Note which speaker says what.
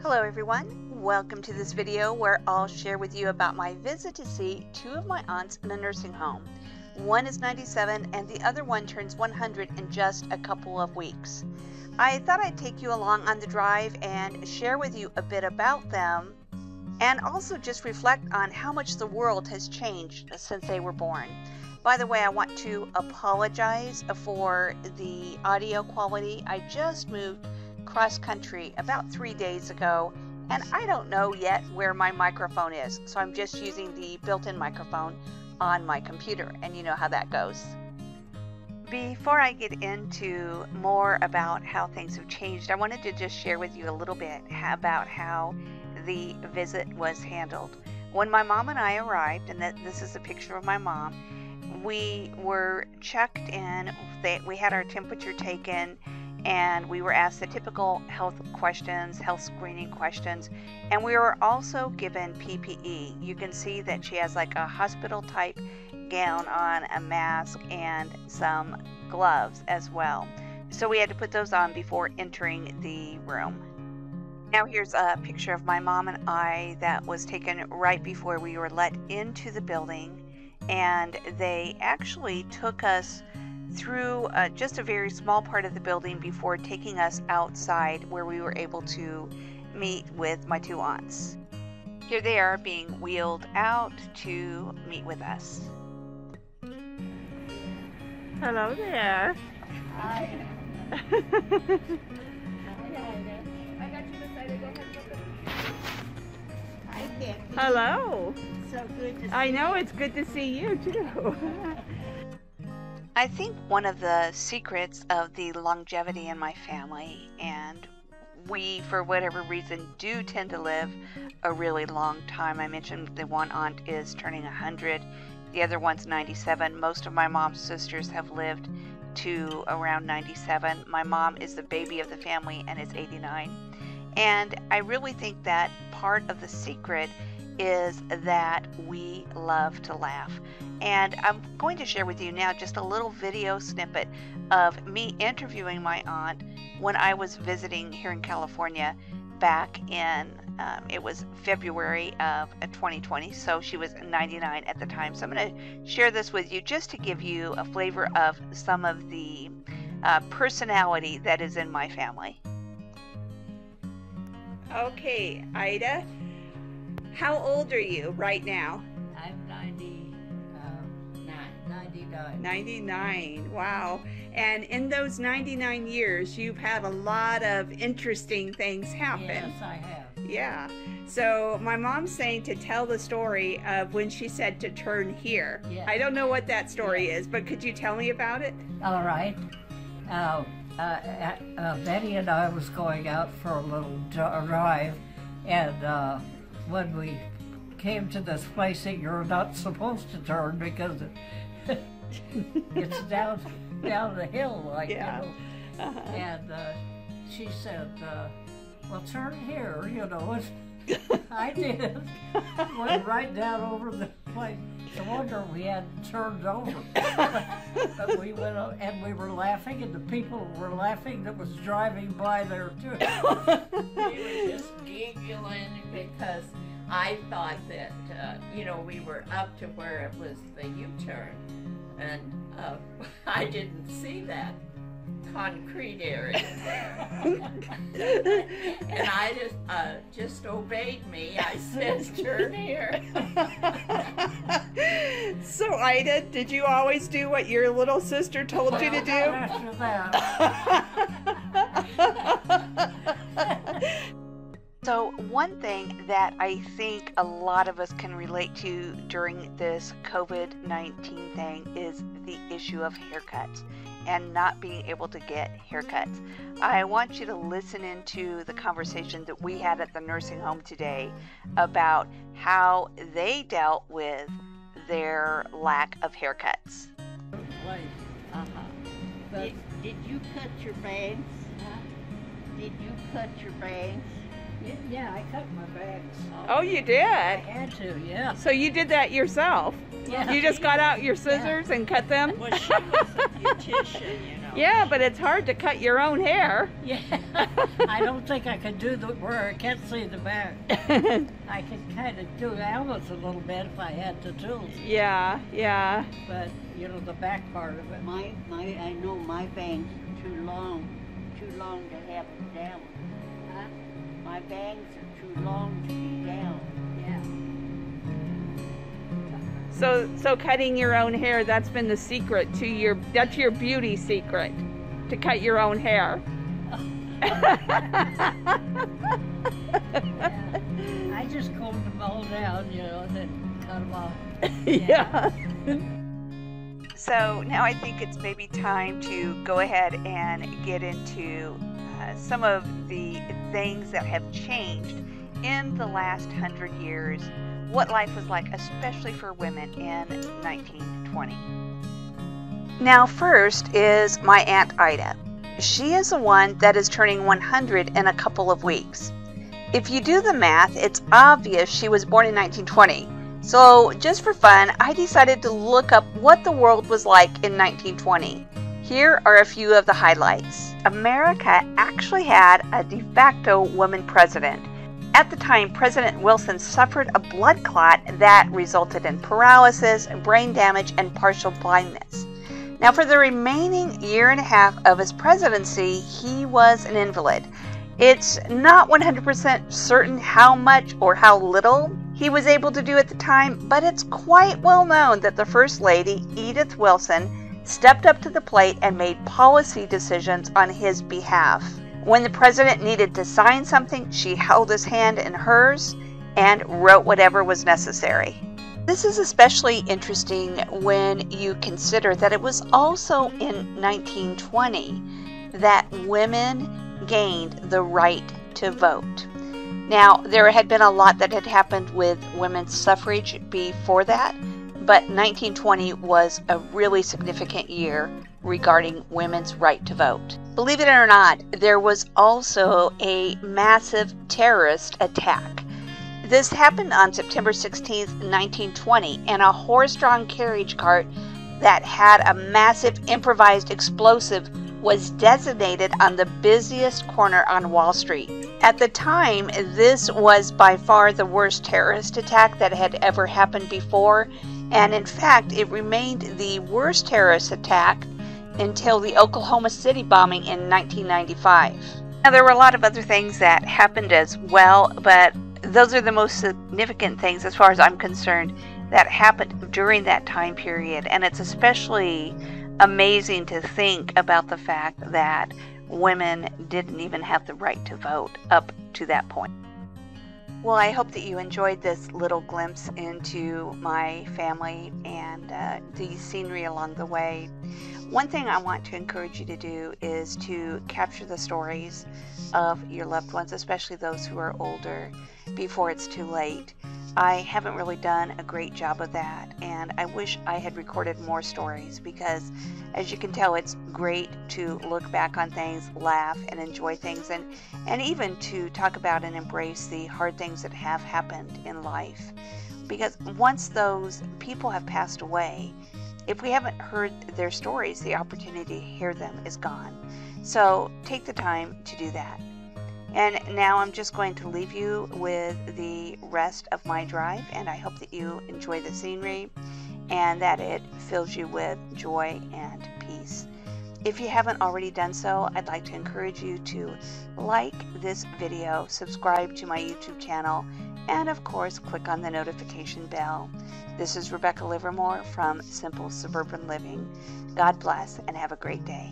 Speaker 1: Hello everyone, welcome to this video where I'll share with you about my visit to see two of my aunts in a nursing home. One is 97 and the other one turns 100 in just a couple of weeks. I thought I'd take you along on the drive and share with you a bit about them and also just reflect on how much the world has changed since they were born. By the way, I want to apologize for the audio quality. I just moved cross country about 3 days ago and I don't know yet where my microphone is, so I'm just using the built-in microphone on my computer, and you know how that goes. Before I get into more about how things have changed, I wanted to just share with you a little bit about how the visit was handled. When my mom and I arrived, and this is a picture of my mom, we were checked in, we had our temperature taken, and we were asked the typical health questions, health screening questions, and we were also given PPE. You can see that she has like a hospital type gown on, a mask, and some gloves as well. So we had to put those on before entering the room. Now here's a picture of my mom and I that was taken right before we were let into the building, and they actually took us through just a very small part of the building before taking us outside where we were able to meet with my two aunts. Here they are being wheeled out to meet with us.
Speaker 2: Hello there.
Speaker 3: Hi.
Speaker 2: Hello.
Speaker 3: So good to see
Speaker 2: I know, it's good to see you too.
Speaker 1: I think one of the secrets of the longevity in my family, and we, for whatever reason, do tend to live a really long time. I mentioned the one aunt is turning 100, the other one's 97. Most of my mom's sisters have lived to around 97. My mom is the baby of the family and is 89. And I really think that part of the secret is that we love to laugh. And I'm going to share with you now just a little video snippet of me interviewing my aunt when I was visiting here in California back in, it was February of 2020, so she was 99 at the time. So I'm going to share this with you just to give you a flavor of some of the personality that is in my family.
Speaker 2: Okay, Ida, how old are you right now?
Speaker 3: I'm 99.
Speaker 2: 99. Wow. And in those 99 years, you've had a lot of interesting things happen.
Speaker 3: Yes, I have.
Speaker 2: Yeah. So my mom's saying to tell the story of when she said to turn here.
Speaker 3: Yes.
Speaker 2: I don't know what that story is, but could you tell me about it?
Speaker 3: All right. Betty and I was going out for a little drive, and when we came to this place that you're not supposed to turn because it's down the hill, like,
Speaker 2: Yeah.
Speaker 3: you know. And she said, well, turn here, you know. I did. Went right down over the place. No wonder we hadn't turned over. But we went up, and we were laughing, and the people were laughing that was driving by there too.
Speaker 4: We were just giggling because I thought that, you know, we were up to where it was the U-turn, and I didn't see that concrete area there. And I just obeyed me. I said, turn here.
Speaker 2: So Ida, did you always do what your little sister told you to do?
Speaker 3: After that.
Speaker 1: So one thing that I think a lot of us can relate to during this COVID-19 thing is the issue of haircuts and not being able to get haircuts. I want you to listen into the conversation that we had at the nursing home today about how they dealt with their lack of haircuts.
Speaker 4: Did you cut your bangs? Did you cut your bangs?
Speaker 3: Yeah, I cut my bangs.
Speaker 2: Oh, you did?
Speaker 3: I had to, yeah.
Speaker 2: So you did that yourself?
Speaker 3: Yeah.
Speaker 2: You just got out your scissors and cut them?
Speaker 4: Well, she was a beautician, you know.
Speaker 3: now.
Speaker 2: Yeah, but it's hard to cut your own hair.
Speaker 3: Yeah. I don't think I could do where I can't see the back. I could kind of do Alice a little bit if I had the tools.
Speaker 2: Yeah, yeah.
Speaker 3: But, you know, the back part of it.
Speaker 5: I know my bangs are too long to have them down.
Speaker 3: Huh?
Speaker 5: My bangs are too long to be down.
Speaker 3: Yeah.
Speaker 2: So cutting your own hair, that's been the secret to that's your beauty secret, to cut your own hair.
Speaker 3: Yeah. I just combed them all down, you know, and then cut them off.
Speaker 2: Yeah.
Speaker 1: So now I think it's maybe time to go ahead and get into some of the things that have changed in the last 100 years, what life was like, especially for women in 1920. Now first is my Aunt Ida. She is the one that is turning 100 in a couple of weeks. If you do the math, it's obvious she was born in 1920. So just for fun, I decided to look up what the world was like in 1920. Here are a few of the highlights. America actually had a de facto woman president. At the time, President Wilson suffered a blood clot that resulted in paralysis, brain damage, and partial blindness. Now, for the remaining year and a half of his presidency, he was an invalid. It's not 100% certain how much or how little he was able to do at the time, but it's quite well known that the First Lady, Edith Wilson, stepped up to the plate and made policy decisions on his behalf. When the president needed to sign something, she held his hand in hers and wrote whatever was necessary. This is especially interesting when you consider that it was also in 1920 that women gained the right to vote. Now, there had been a lot that had happened with women's suffrage before that, but 1920 was a really significant year regarding women's right to vote. Believe it or not, there was also a massive terrorist attack. This happened on September 16, 1920, and a horse-drawn carriage cart that had a massive improvised explosive was designated on the busiest corner on Wall Street. At the time, this was by far the worst terrorist attack that had ever happened before, and in fact, it remained the worst terrorist attack until the Oklahoma City bombing in 1995. Now, there were a lot of other things that happened as well, but those are the most significant things, as far as I'm concerned, that happened during that time period, and it's especially amazing to think about the fact that women didn't even have the right to vote up to that point. Well, I hope that you enjoyed this little glimpse into my family and the scenery along the way. One thing I want to encourage you to do is to capture the stories of your loved ones, especially those who are older, before it's too late. I haven't really done a great job of that, and I wish I had recorded more stories because, as you can tell, it's great to look back on things, laugh, and enjoy things, and even to talk about and embrace the hard things that have happened in life. Because once those people have passed away, if we haven't heard their stories, the opportunity to hear them is gone. So take the time to do that. And now I'm just going to leave you with the rest of my drive, and I hope that you enjoy the scenery and that it fills you with joy and peace. If you haven't already done so, I'd like to encourage you to like this video, subscribe to my YouTube channel, and of course click on the notification bell. This is Rebecca Livermore from Simple Suburban Living. God bless and have a great day.